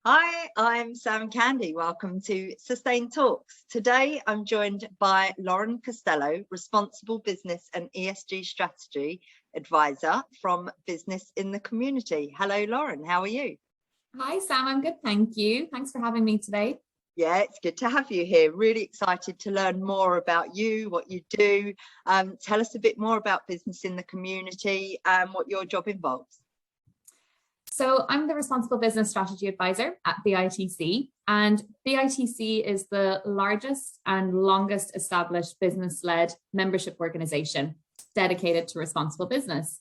Hi, I'm Sam Candy. Welcome to Sustain Talks. Today, I'm joined by Lauren Costello, Responsible Business and ESG Strategy Advisor from Business in the Community. Hello, Lauren. How are you? Hi, Sam. I'm good. Thank you. Thanks for having me today. Yeah, it's good to have you here. Really excited to learn more about you, what you do. Tell us a bit more about Business in the Community and what your job involves. So I'm the Responsible Business Strategy Advisor at BITC, and BITC is the largest and longest established business-led membership organisation dedicated to responsible business.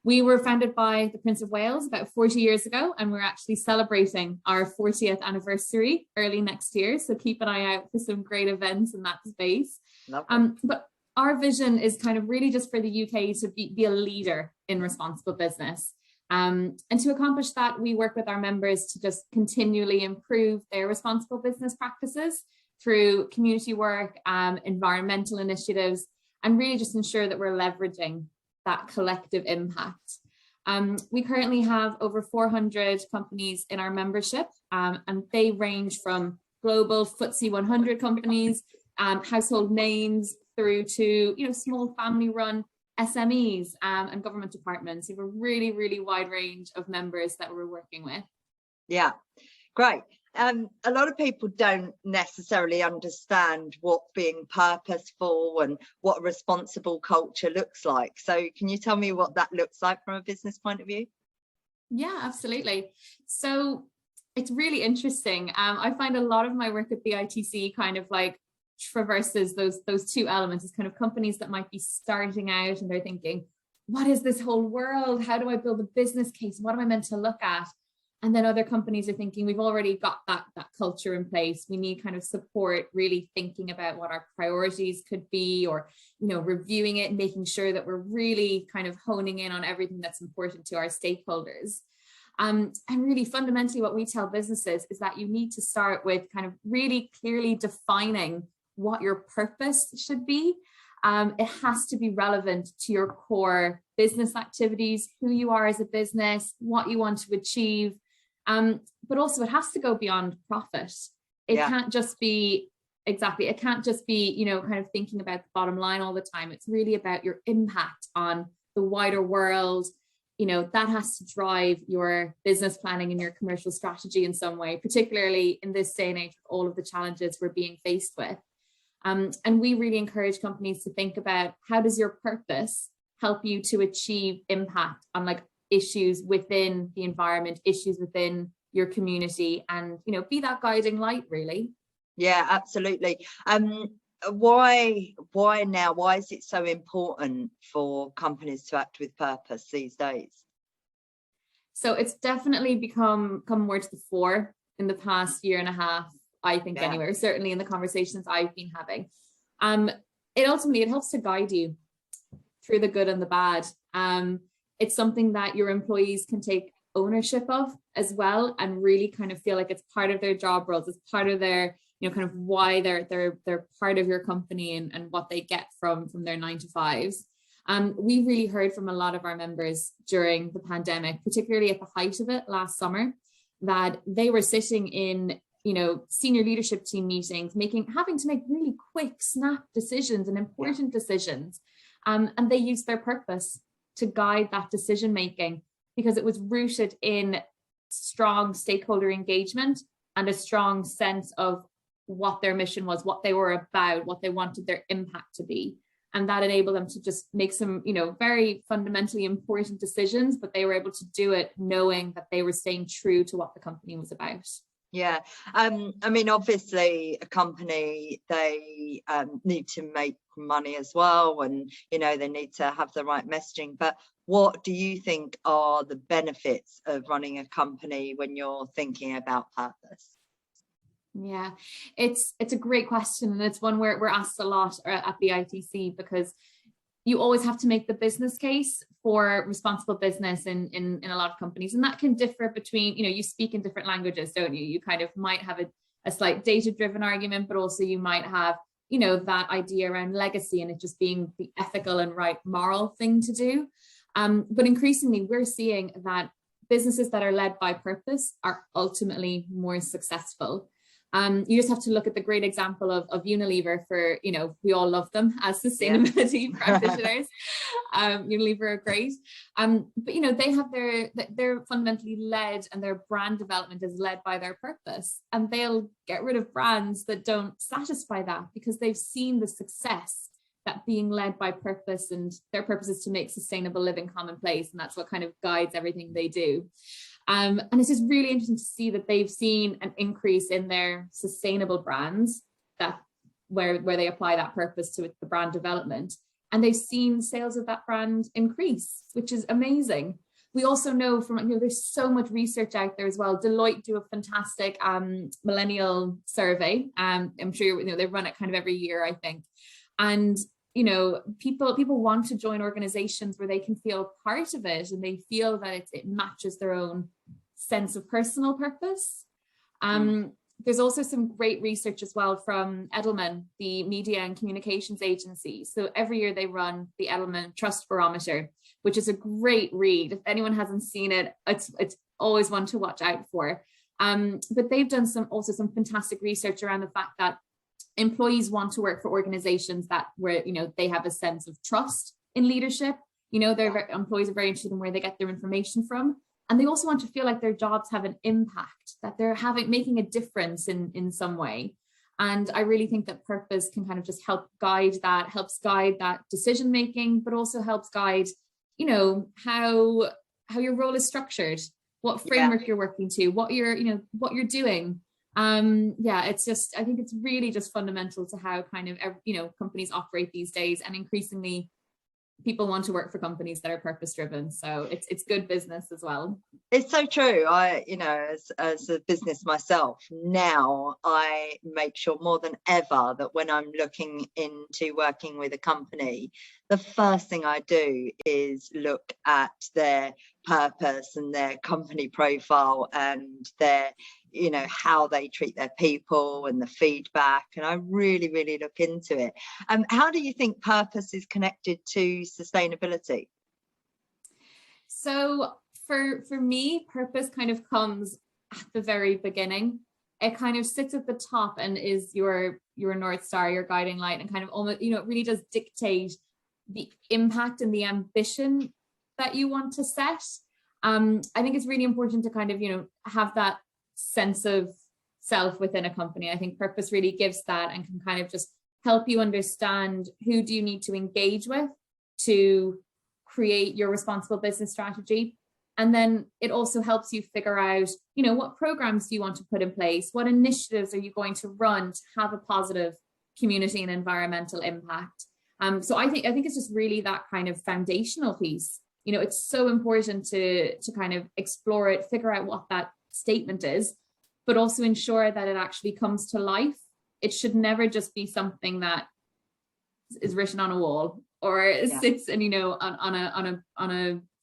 We were founded by the Prince of Wales about 40 years ago, and we're actually celebrating our 40th anniversary early next year. So keep an eye out for some great events in that space. But our vision is kind of really just for the UK to be a leader in responsible business. And to accomplish that, we work with our members to just continually improve their responsible business practices through community work, environmental initiatives, and really just ensure that we're leveraging that collective impact. We currently have over 400 companies in our membership, and they range from global FTSE 100 companies, household names, through to small family-run SMEs and government departments. We have a really, really wide range of members that we're working with. Yeah, great. A lot of people don't necessarily understand what being purposeful and what a responsible culture looks like. So can you tell me what that looks like from a business point of view? Yeah, absolutely. So it's really interesting. I find a lot of my work at BITC kind of like traverses those two elements. It's kind of companies that might be starting out and they're thinking, what is this whole world? How do I build a business case? What am I meant to look at? And then other companies are thinking, we've already got that culture in place. We need kind of support, really thinking about what our priorities could be, or reviewing it and making sure that we're really kind of honing in on everything that's important to our stakeholders. And really fundamentally what we tell businesses is that you need to start with kind of really clearly defining what your purpose should be. It has to be relevant to your core business activities, who you are as a business, what you want to achieve. But also it has to go beyond profit. It can't just be kind of thinking about the bottom line all the time. It's really about your impact on the wider world. That has to drive your business planning and your commercial strategy in some way, particularly in this day and age with all of the challenges we're being faced with. And we really encourage companies to think about, how does your purpose help you to achieve impact on issues within the environment, issues within your community, and be that guiding light, really. Yeah, absolutely. Why now? Why is it so important for companies to act with purpose these days? So it's definitely come more to the fore in the past year and a half, I think, anyway, certainly in the conversations I've been having. It helps to guide you through the good and the bad. It's something that your employees can take ownership of as well, and really kind of feel like it's part of their job roles. It's part of their, kind of why they're part of your company and what they get from their 9 to 5s. We really heard from a lot of our members during the pandemic, particularly at the height of it last summer, that they were sitting in senior leadership team meetings, having to make really quick, snap decisions and important decisions. And they used their purpose to guide that decision making, because it was rooted in strong stakeholder engagement and a strong sense of what their mission was, what they were about, what they wanted their impact to be. And that enabled them to just make some, very fundamentally important decisions, but they were able to do it knowing that they were staying true to what the company was about. Yeah, obviously a company, they need to make money as well, and they need to have the right messaging. But what do you think are the benefits of running a company when you're thinking about purpose? Yeah, it's a great question, and it's one where we're asked a lot at BITC, because you always have to make the business case for responsible business in a lot of companies. And that can differ between, you speak in different languages, don't you? You kind of might have a slight data-driven argument, but also you might have, that idea around legacy and it just being the ethical and right moral thing to do. But increasingly, we're seeing that businesses that are led by purpose are ultimately more successful. You just have to look at the great example of Unilever for, we all love them as sustainability practitioners. Unilever are great. But, they have they're fundamentally led, and their brand development is led by their purpose. And they'll get rid of brands that don't satisfy that, because they've seen the success that being led by purpose, and their purpose is to make sustainable living commonplace. And that's what kind of guides everything they do. And it's just really interesting to see that they've seen an increase in their sustainable brands, that where they apply that purpose to the brand development. And they've seen sales of that brand increase, which is amazing. We also know from, there's so much research out there as well. Deloitte do a fantastic millennial survey. I'm sure they run it kind of every year, I think. And people want to join organizations where they can feel part of it, and they feel that it matches their own sense of personal purpose. There's also some great research as well from Edelman, the media and communications agency. So every year they run the Edelman Trust Barometer, which is a great read. If anyone hasn't seen it, it's always one to watch out for. But they've done some fantastic research around the fact that employees want to work for organizations where they have a sense of trust in leadership. Employees are very interested in where they get their information from. And they also want to feel like their jobs have an impact, that they're making a difference in some way. And I really think that purpose can kind of just helps guide that decision making, but also helps guide, how your role is structured, what framework you're working to, what you're doing. It's just, I think it's really just fundamental to how kind of, companies operate these days. And increasingly, people want to work for companies that are purpose driven. So it's good business as well. It's so true. I, as a business myself, now I make sure more than ever that when I'm looking into working with a company, the first thing I do is look at their purpose and their company profile and their, how they treat their people and the feedback. And I really, really look into it. How do you think purpose is connected to sustainability? So for me, purpose kind of comes at the very beginning. It kind of sits at the top and is your North Star, your guiding light, and kind of almost, it really does dictate the impact and the ambition that you want to set. I think it's really important to kind of, have that sense of self within a company. I think purpose really gives that and can kind of just help you understand who do you need to engage with to create your responsible business strategy. And then it also helps you figure out, what programs do you want to put in place? What initiatives are you going to run to have a positive community and environmental impact? So I think it's just really that kind of foundational piece. It's so important to kind of explore it, figure out what that statement is, but also ensure that it actually comes to life. It should never just be something that is written on a wall or sits and on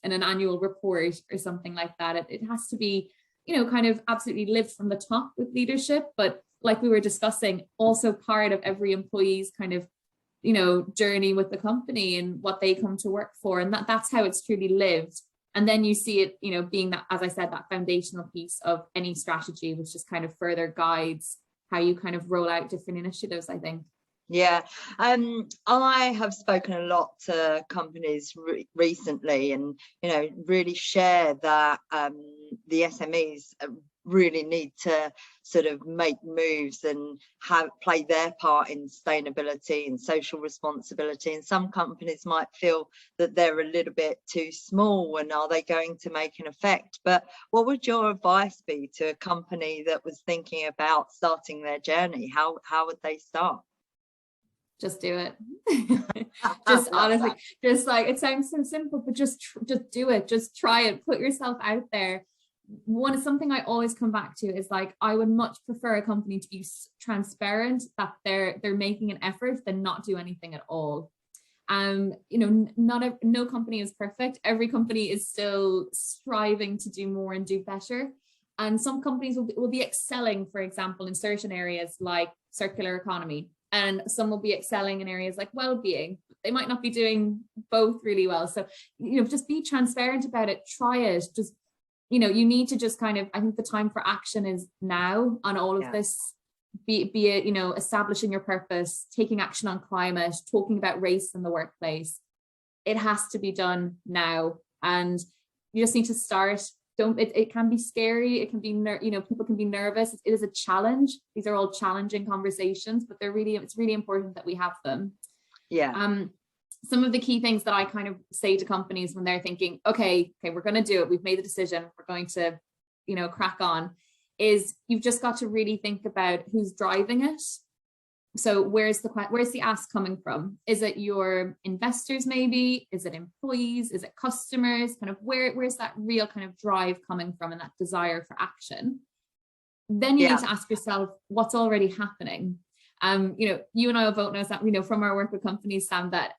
an annual report or something like that. It has to be kind of absolutely lived from the top with leadership, but like we were discussing, also part of every employee's kind of journey with the company and what they come to work for, and that's how it's truly lived. And then you see it being that, as I said, that foundational piece of any strategy, which just kind of further guides how you kind of roll out different initiatives, I think. Yeah, I have spoken a lot to companies recently, and really share that the SMEs really need to sort of make moves and play their part in sustainability and social responsibility. And some companies might feel that they're a little bit too small, and are they going to make an effect? But what would your advice be to a company that was thinking about starting their journey? How would they start? Just do it. Just honestly, just like, it sounds so simple, but just do it. Just try it. Put yourself out there. Something I always come back to is like, I would much prefer a company to be transparent that they're making an effort than not do anything at all. No company is perfect. Every company is still striving to do more and do better. And some companies will be excelling, for example, in certain areas like circular economy, and some will be excelling in areas like well-being. They might not be doing both really well. So, just be transparent about it. Try it. Just you know, you need to just kind of, I think the time for action is now on all of this, be it, you know, establishing your purpose, taking action on climate, talking about race in the workplace. It has to be done now. And you just need to start. It can be scary. It can be, you know, people can be nervous. It is a challenge. These are all challenging conversations, but it's really important that we have them. Yeah. Some of the key things that I kind of say to companies when they're thinking, okay, we're going to do it. We've made the decision. We're going to, you know, crack on, is you've just got to really think about who's driving it. So where's the ask coming from? Is it your investors maybe? Is it employees? Is it customers? Kind of where's that real kind of drive coming from and that desire for action? Then you need to ask yourself what's already happening. You know, you and I both know that, you know, from our work with companies, Sam, that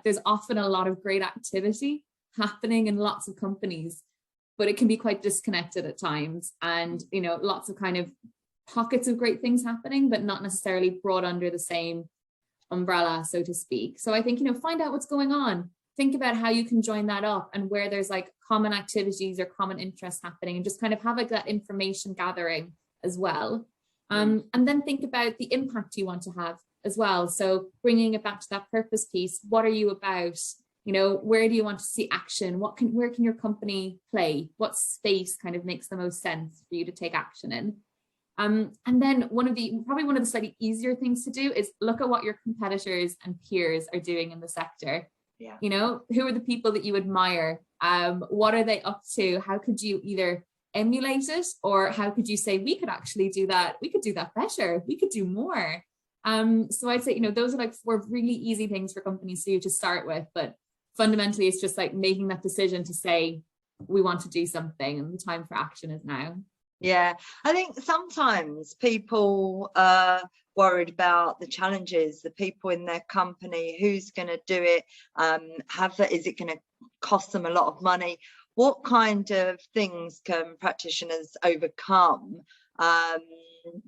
there's often a lot of great activity happening in lots of companies, but it can be quite disconnected at times. And, you know, lots of kind of pockets of great things happening, but not necessarily brought under the same umbrella, so to speak. So I think, you know, find out what's going on. Think about how you can join that up and where there's like common activities or common interests happening, and just kind of have like that information gathering as well. And then think about the impact you want to have as well. So bringing it back to that purpose piece, what are you about? You know, where do you want to see action? Where can your company play? What space kind of makes the most sense for you to take action in? And then probably one of the slightly easier things to do is look at what your competitors and peers are doing in the sector. Yeah. You know, who are the people that you admire? What are they up to? How could you either emulate it, or how could you say, we could actually do that? We could do that better. We could do more. So I'd say, you know, those are like 4 really easy things for companies to start with. But fundamentally, it's just like making that decision to say, we want to do something, and the time for action is now. Yeah, I think sometimes people are worried about the challenges, the people in their company, who's going to do it, is it going to cost them a lot of money? What kind of things can practitioners overcome?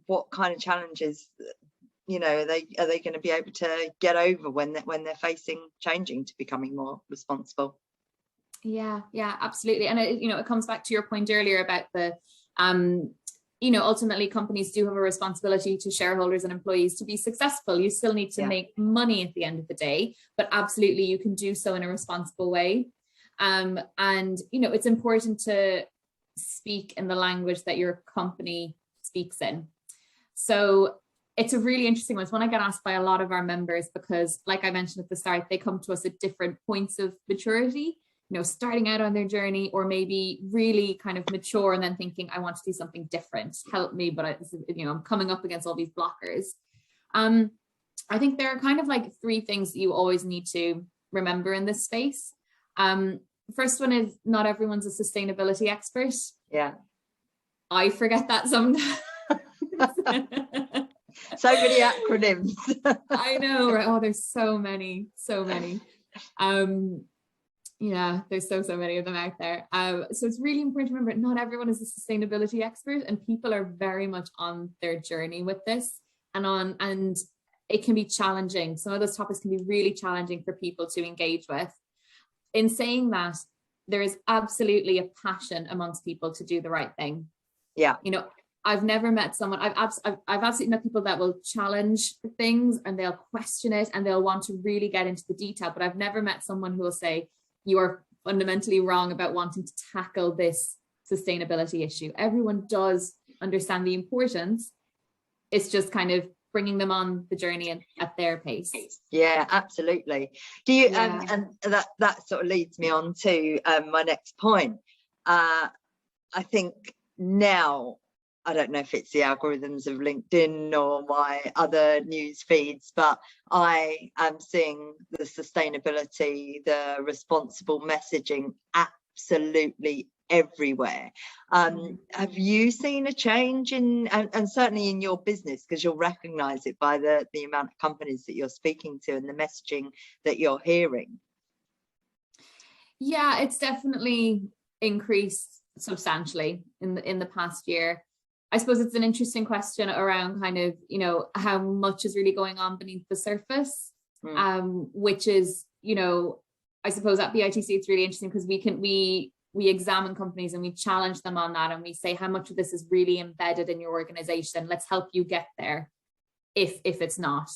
What kind of challenges, you know, are they going to be able to get over when they're facing changing to becoming more responsible? Yeah, absolutely. And it comes back to your point earlier about the ultimately companies do have a responsibility to shareholders and employees to be successful. You still need to make money at the end of the day, but absolutely you can do so in a responsible way. And, it's important to speak in the language that your company speaks in. So it's a really interesting one. It's one I get asked by a lot of our members because, like I mentioned at the start, they come to us at different points of maturity, starting out on their journey, or maybe really kind of mature and then thinking, I want to do something different. Help me, but I'm coming up against all these blockers. I think there are kind of like 3 things that you always need to remember in this space. First one is not everyone's a sustainability expert. Yeah. I forget that sometimes. So many acronyms. I know, right? Oh, there's so many. There's so many of them out there. So it's really important to remember not everyone is a sustainability expert, and people are very much on their journey with this and it can be challenging. Some of those topics can be really challenging for people to engage with. In saying that, there is absolutely a passion amongst people to do the right thing. Yeah. I've never met someone, I've absolutely met people that will challenge things and they'll question it and they'll want to really get into the detail, but I've never met someone who will say, you are fundamentally wrong about wanting to tackle this sustainability issue. Everyone does understand the importance. It's just kind of bringing them on the journey at their pace. Yeah, absolutely. Do you and that sort of leads me on to my next point. I think now, I don't know if it's the algorithms of LinkedIn or my other news feeds, but I am seeing the sustainability, the responsible messaging absolutely everywhere. Have you seen a change in, and certainly in your business, because you'll recognize it by the amount of companies that you're speaking to and the messaging that you're hearing? Yeah, it's definitely increased substantially in the past year. I suppose it's an interesting question around kind of, how much is really going on beneath the surface, which is, I suppose at BITC, it's really interesting because we we examine companies and we challenge them on that, and we say how much of this is really embedded in your organization. Let's help you get there if it's not.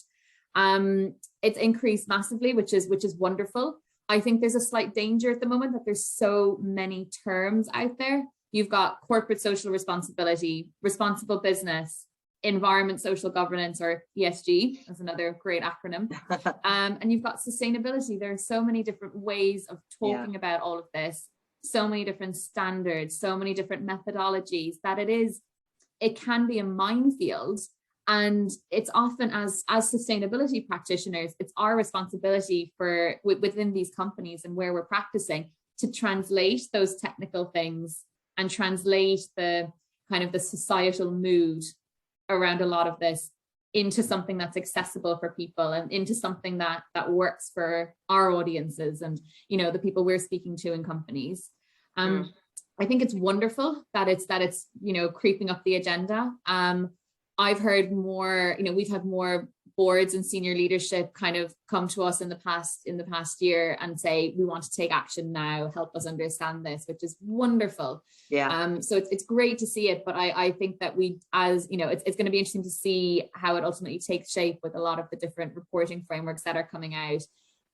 It's increased massively, which is wonderful. I think there's a slight danger at the moment that there's so many terms out there. You've got corporate social responsibility, responsible business, environment, social governance, or ESG, that's another great acronym. And you've got sustainability. There are so many different ways of talking about all of this, so many different standards, so many different methodologies, that it can be a minefield. And it's often, as sustainability practitioners, it's our responsibility for within these companies and where we're practicing to translate those technical things and translate the kind of the societal mood around a lot of this into something that's accessible for people and into something that works for our audiences and, you know, the people we're speaking to in companies. I think it's wonderful that it's, you know, creeping up the agenda. I've heard more, you know, we've had more boards and senior leadership kind of come to us in the past year and say, we want to take action now, help us understand this, which is wonderful. Yeah. So it's great to see it, but I think that we, as you know, it's going to be interesting to see how it ultimately takes shape with a lot of the different reporting frameworks that are coming out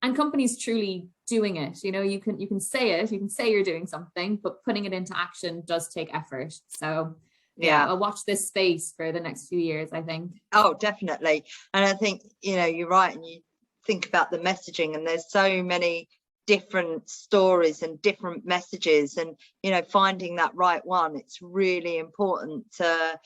and companies truly doing it. You know, you can say it, you can say you're doing something, but putting it into action does take effort. So yeah, I'll watch this space for the next few years, I think. Oh, definitely. And I think, you know, you're right. And you think about the messaging, and there's so many different stories and different messages, and, you know, finding that right one, it's really important to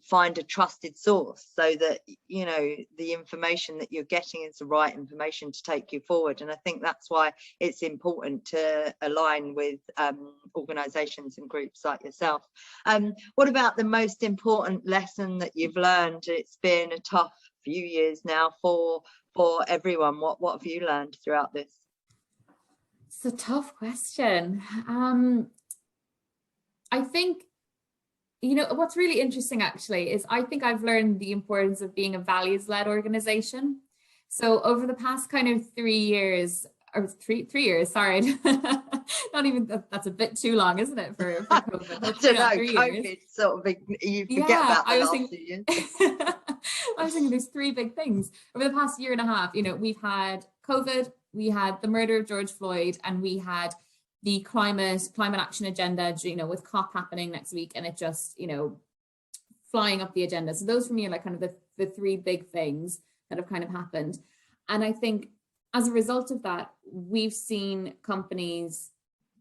find a trusted source so that, you know, the information that you're getting is the right information to take you forward. And I think that's why it's important to align with organizations and groups like yourself. What about the most important lesson that you've learned? It's been a tough few years now for everyone. What have you learned throughout this? It's a tough question. I think, you know, what's really interesting actually is I think I've learned the importance of being a values-led organization. So over the past kind of 3 years, or three years, sorry, not even, that's a bit too long, isn't it, for COVID? I don't know, COVID years. Sort of, you forget about the last 2 years. I was thinking there's 3 big things. Over the past year and a half, you know, we've had COVID, we had the murder of George Floyd, and we had the climate action agenda, you know, with COP happening next week, and it just, you know, flying up the agenda. So those for me are like kind of the 3 big things that have kind of happened. And I think as a result of that, we've seen companies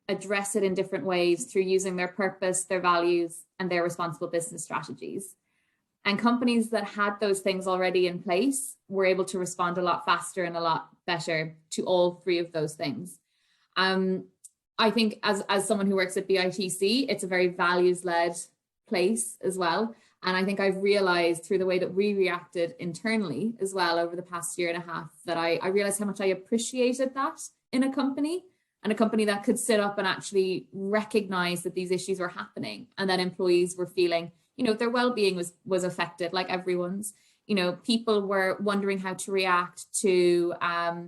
address it in different ways through using their purpose, their values, and their responsible business strategies. And companies that had those things already in place were able to respond a lot faster and a lot better to all 3 of those things. I think as someone who works at BITC, it's a very values-led place as well. And I think I've realized through the way that we reacted internally as well over the past year and a half that I realized how much I appreciated that in a company, and a company that could sit up and actually recognize that these issues were happening and that employees were feeling, you know, their well-being was affected like everyone's. You know, people were wondering how to react to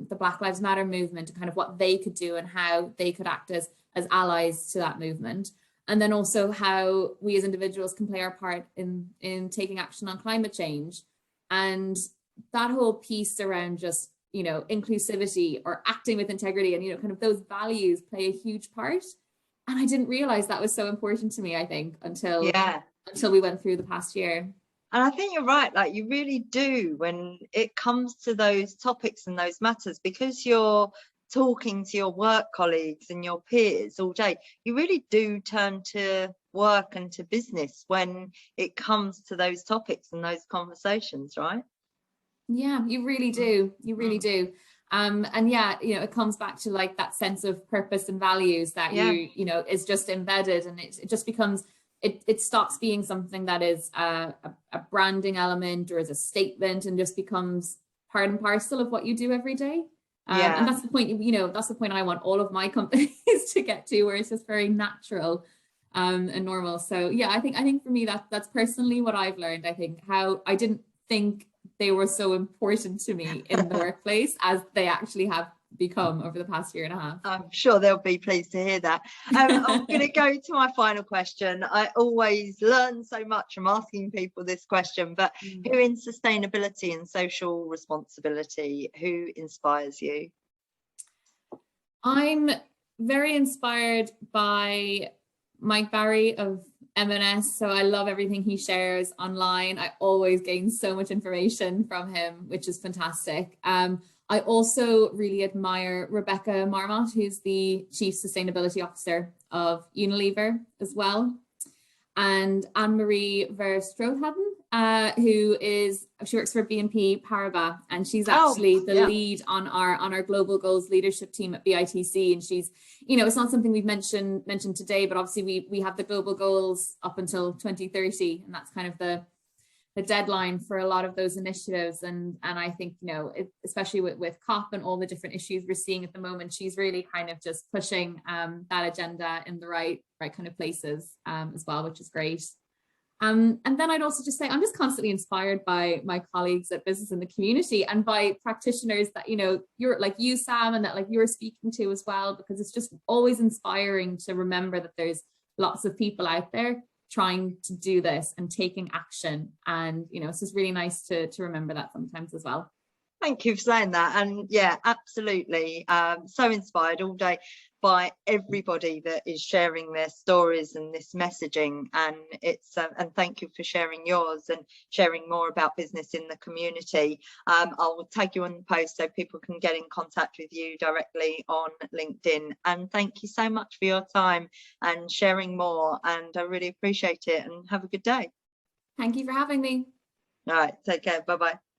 the Black Lives Matter movement and kind of what they could do and how they could act as allies to that movement. And then also how we as individuals can play our part in taking action on climate change. And that whole piece around just, you know, inclusivity or acting with integrity and, you know, kind of those values play a huge part. And I didn't realize that was so important to me, I think, until we went through the past year. And I think you're right, like you really do when it comes to those topics and those matters, because you're talking to your work colleagues and your peers all day, you really do turn to work and to business when it comes to those topics and those conversations, right? Yeah, you really do. You really do. And yeah, you know, it comes back to like that sense of purpose and values that you know, is just embedded, and it just becomes, it stops being something that is a branding element or as a statement, and just becomes part and parcel of what you do every day. And that's the point, you know, that's the point I want all of my companies to get to, where it's just very natural and normal. So yeah, I think for me that's personally what I've learned. I think how I didn't think they were so important to me in the workplace as they actually have become over the past year and a half. I'm sure they'll be pleased to hear that. I'm going to go to my final question. I always learn so much from asking people this question, but who in sustainability and social responsibility, who inspires you? I'm very inspired by Mike Barry of M&S. So I love everything he shares online. I always gain so much information from him, which is fantastic. I also really admire Rebecca Marmot, who's the Chief Sustainability Officer of Unilever as well. And Anne-Marie Verstraethagen, she works for BNP Paribas, and she's actually the lead on our global goals leadership team at BITC. And she's, it's not something we've mentioned today, but obviously we have the global goals up until 2030, and that's kind of the deadline for a lot of those initiatives. And I think, especially with COP and all the different issues we're seeing at the moment, she's really kind of just pushing that agenda in the right kind of places as well, which is great. And then I'd also just say I'm just constantly inspired by my colleagues at Business in the Community and by practitioners that, you're like you, Sam, and that like you're speaking to as well, because it's just always inspiring to remember that there's lots of people out there trying to do this and taking action. And, it's just really nice to remember that sometimes as well. Thank you for saying that. And yeah, absolutely. So inspired all day by everybody that is sharing their stories and this messaging. And it's and thank you for sharing yours and sharing more about business in the community. I'll tag you on the post so people can get in contact with you directly on LinkedIn. And thank you so much for your time and sharing more. And I really appreciate it, and have a good day. Thank you for having me. All right, take care. Bye-bye.